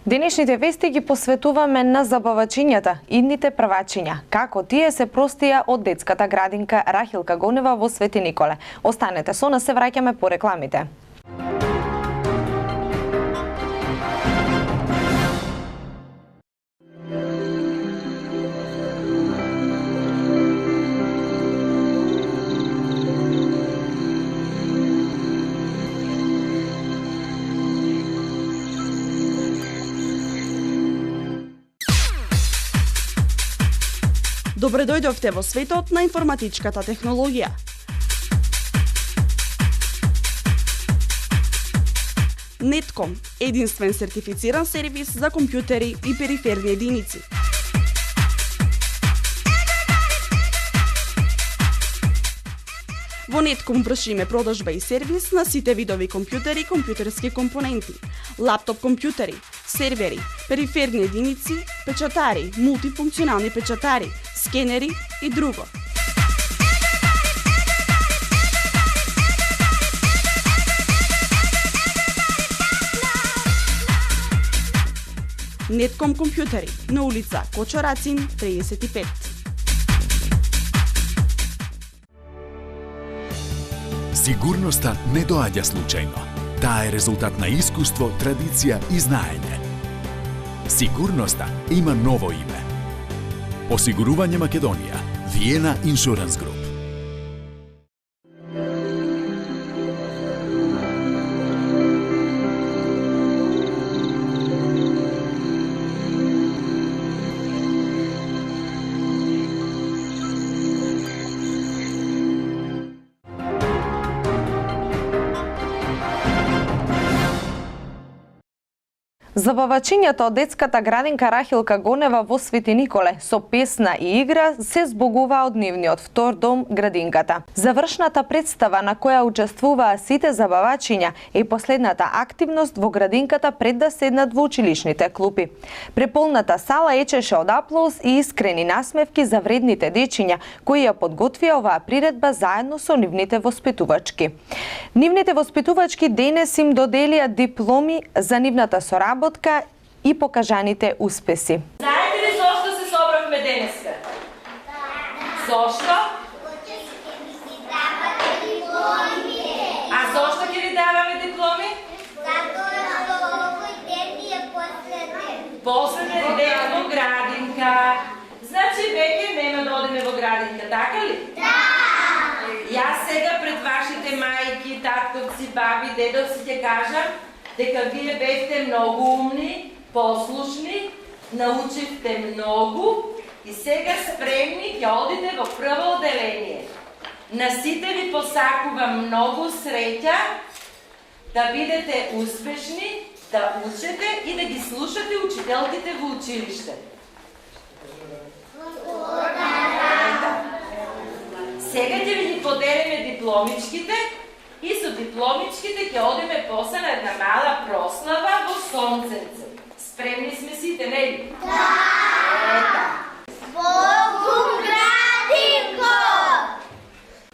Денешните вести ги посветуваме на забавачињата, идните првачиња, како тие се простија од детската градинка Рахилка Гонева во Свети Николе. Останете со нас, се враќаме по рекламите. Добре дојдовте во светот на информатичката технологија. Нетком – единствен сертифициран сервис за компјутери и периферни единици. Во Нетком вршиме продажба и сервис на сите видови компјутери и компјутерски компоненти, лаптоп компјутери, сервери, периферни единици, печатари, мултифункционални печатари, скенери и друго. Нетком компјутери на улица Кочо Рацин 35. Сигурноста не доаѓа случајно. Таа е резултат на искуство, традиција и знаење. Сигурноста има ново име. Осигурување Македонија, Виена Иншуранс Груп. Забавачињата од детската градинка Рахилка Гонева во Свети Николе со песна и игра се збогуваа од нивниот втор дом градинката. Завршната представа на која учествуваа сите забавачиња е последната активност во градинката пред да седнат во училишните клупи. Преполната сала ечеше од аплауз и искрени насмевки за вредните дечиња кои ја подготвија оваа приредба заедно со нивните воспитувачки. Нивните воспитувачки денес им доделија дипломи за нивната соработка и покажаните успеси. Знаете ли зошто се собравме денеска? Зошто? А зошто ќе ви даваме дипломи? Последен ден во градинка. Значи веќе нема да одиме во градинка, така ли? Да! Јас сега пред вашите мајки, татковци, баби, дедовци ќе кажам дека вие бевте многу умни, послушни, научивте многу и сега спремни ќе одите во прво одделение. На сите ви посакувам многу среќа, да бидете успешни, да учете и да ги слушате учителките во училиште. Сега ќе ви ги поделиме дипломичките и со дипломичките ќе одиме после на една мала прослава во Сонценце. Спремни сме сите, нели? Да! Ета. Збогум градинко!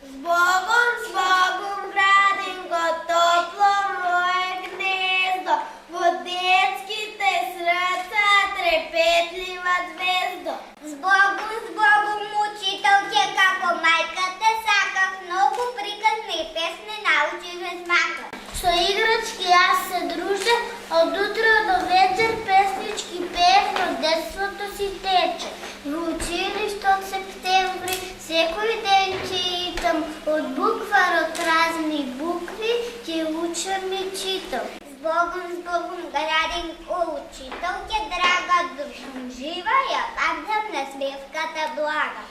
Збогум градинко, топло мое гнездо, во детските срца трепетлива звездо. Збогум учителке, како мајка те сакав, многу приказни песни научивме смака. Со играчки јас се дружев, од утро до вечер песнички пеев, но детството си тече. Во училиште од септември секој ден ќе итам, од буквар од разни букви ќе учам и читам. Збогум градинко учителке драга, душам жива, ја памтам на смевката блага.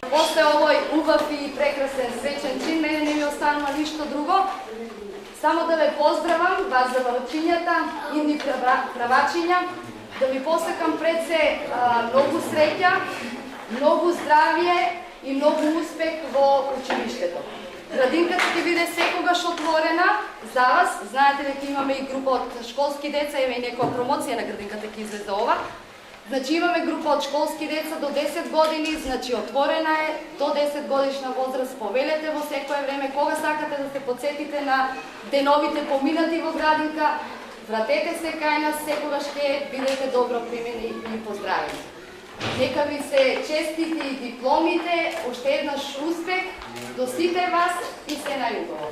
После овој убав и прекрасен среќен чин, мене не ми останува ништо друго. Само да ве поздравам, вас забавачињата, идни правачиња, да ви посакам пред се многу среќа, многу здравје и многу успех во училиштето. Градинката ќе биде секогаш отворена за вас. Знаете дека имаме и група од школски деца, има и некоја промоција на градинката ќе излезе ова. Значи имаме група од школски деца до 10 години, значи отворена е до 10 годишна возраст. Повелете во секое време, кога сакате да се подсетите на деновите поминати во градинка, Вратете се кај нас, секогаш ќе бидете добро примени и поздравени. Нека ви се честити и дипломите, уште еднаш успех до сите вас и се најубаво.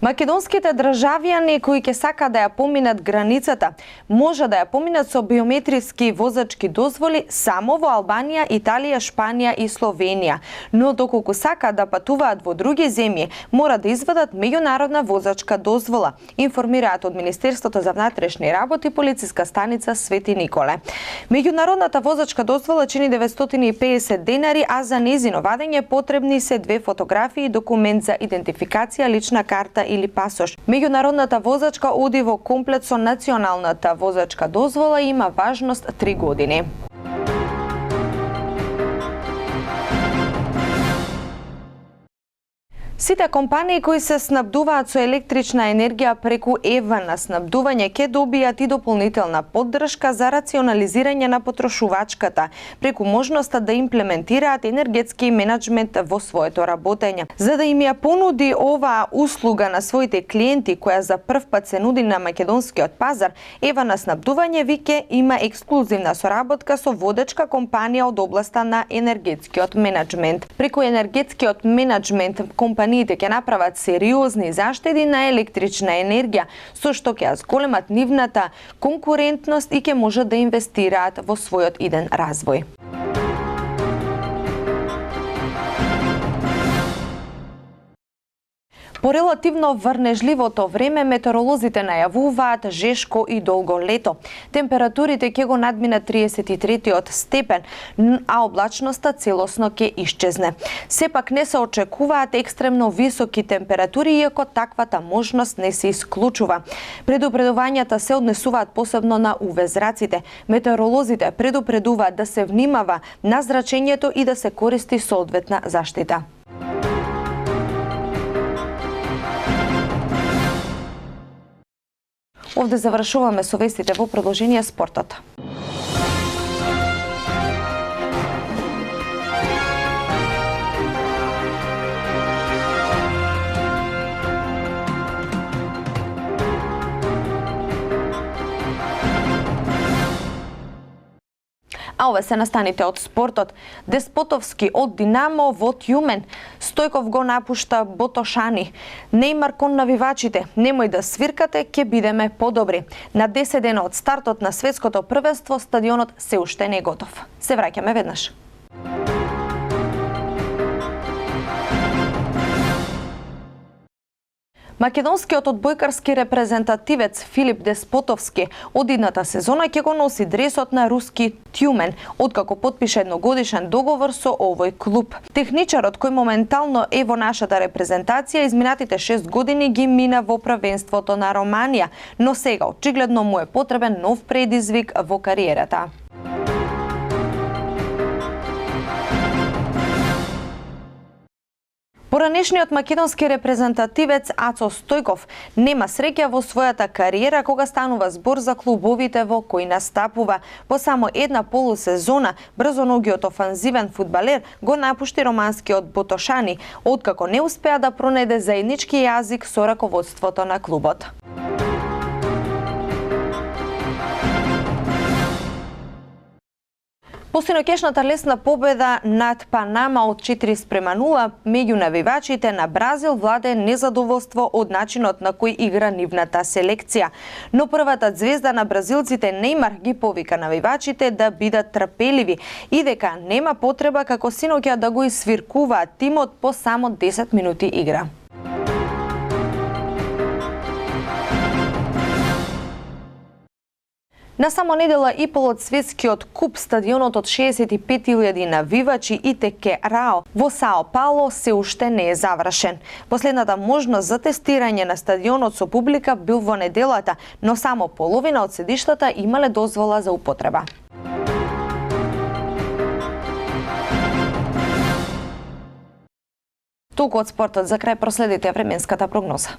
Македонските државјани кои ќе сака да ја поминат границата, може да ја поминат со биометриски возачки дозволи само во Албанија, Италија, Шпанија и Словенија. Но доколку сака да патуваат во други земји, мора да извадат меѓународна возачка дозвола, информираат од Министерството за внатрешни работи полициска станица Свети Николе. Меѓународната возачка дозвола чини 950 денари, а за нејзино вадење потребни се 2 фотографии и документ за идентификација, лична карта или пасош. Меѓународната возачка оди во комплет со националната возачка дозвола и има важност 3 години. Сите компании кои се снабдуваат со електрична енергија преку ЕВА на снабдување ќе добијат и дополнителна поддршка за рационализирање на потрошувачката преку можноста да имплементираат енергетски менеджмент во своето работење. За да им ја понуди оваа услуга на своите клиенти која за прв пат се нуди на македонскиот пазар, ЕВА на снабдување веќе има ексклузивна соработка со водечка компанија од областа на енергетскиот менеджмент. Преку енергетскиот менеджмент компаниите ќе направат сериозни заштеди на електрична енергија, со што ќе ја зголемат нивната конкурентност и ќе можат да инвестираат во својот иден развој. По релативно врнежливото време метеоролозите најавуваат жешко и долго лето. Температурите ќе го надминат 33 степен, а облачноста целосно ќе исчезне. Сепак не се очекуваат екстремно високи температури, иако таквата можност не се исклучува. Предупредувањата се однесуваат посебно на УВ-зраците. Метеоролозите предупредуваат да се внимава на зрачењето и да се користи соодветна заштита. Овде завршуваме со вестите, во продолжение спортот. А ова се настаните од спортот. Деспотовски од Динамо во Тјумен. Стојков го напушта Ботошани. Нејмар кон навивачите. Немој да свиркате, ќе бидеме подобри. На 10 дена од стартот на светското првенство стадионот се уште не е готов. Се враќаме веднаш. Македонскиот одбојкарски репрезентативец Филип Деспотовски од идната сезона ќе го носи дресот на руски Тјумен, откако потпише едногодишен договор со овој клуб. Техничарот кој моментално е во нашата репрезентација изминатите 6 години ги мина во првенството на Романија, но сега очигледно му е потребен нов предизвик во кариерата. Поранешниот македонски репрезентативец Ацо Стојков нема среќа во својата кариера кога станува збор за клубовите во кои настапува. По само една полусезона, брзоногиот офанзивен фудбалер го напушти романскиот Ботошани, откако не успеа да пронајде заеднички јазик со раководството на клубот. Посиноќешната лесна победа над Панама од 4:0 меѓу навивачите на Бразил владе незадоволство од начинот на кој игра нивната селекција. Но првата звезда на бразилците Нејмар ги повика навивачите да бидат трпеливи и дека нема потреба како синоќа да го исвиркуваат тимот по само 10 минути игра. На само недела и пол од светскиот куп стадионот од 65.000 навивачи Итеке Рао во Сао Пауло се уште не е завршен. Последната можност за тестирање на стадионот со публика бил во неделата, но само половина од седиштата имале дозвола за употреба. Толку од спортот, за крај проследите временската прогноза.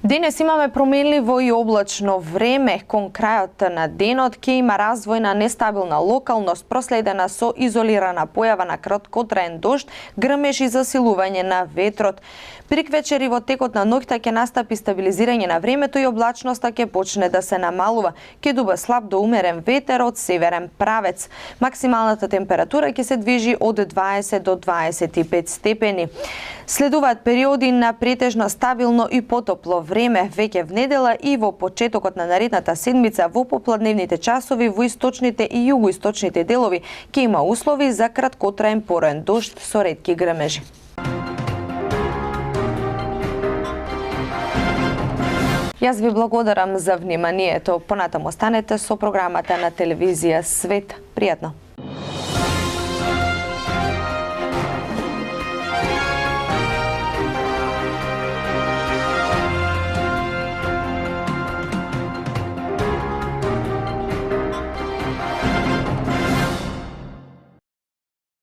Денес имаме променливо и облачно време. Кон крајот на денот ќе има развој на нестабилна локалност, проследена со изолирана појава на краткотраен дожд, грмеж и засилување на ветрот. Приквечер и во текот на ноќта ќе настапи стабилизирање на времето и облачноста ќе почне да се намалува. Ќе дуба слаб до умерен ветер од северен правец. Максималната температура ќе се движи од 20 до 25 степени. Следуваат периоди на претежно стабилно и потопло време веќе в недела и во почетокот на наредната седмица во попладневните часови во источните и југоисточните делови ќе има услови за краткотраен пороен дожд со ретки грмежи. Јас ви благодарам за вниманието. Понатаму останете со програмата на телевизија Свет. Пријатно!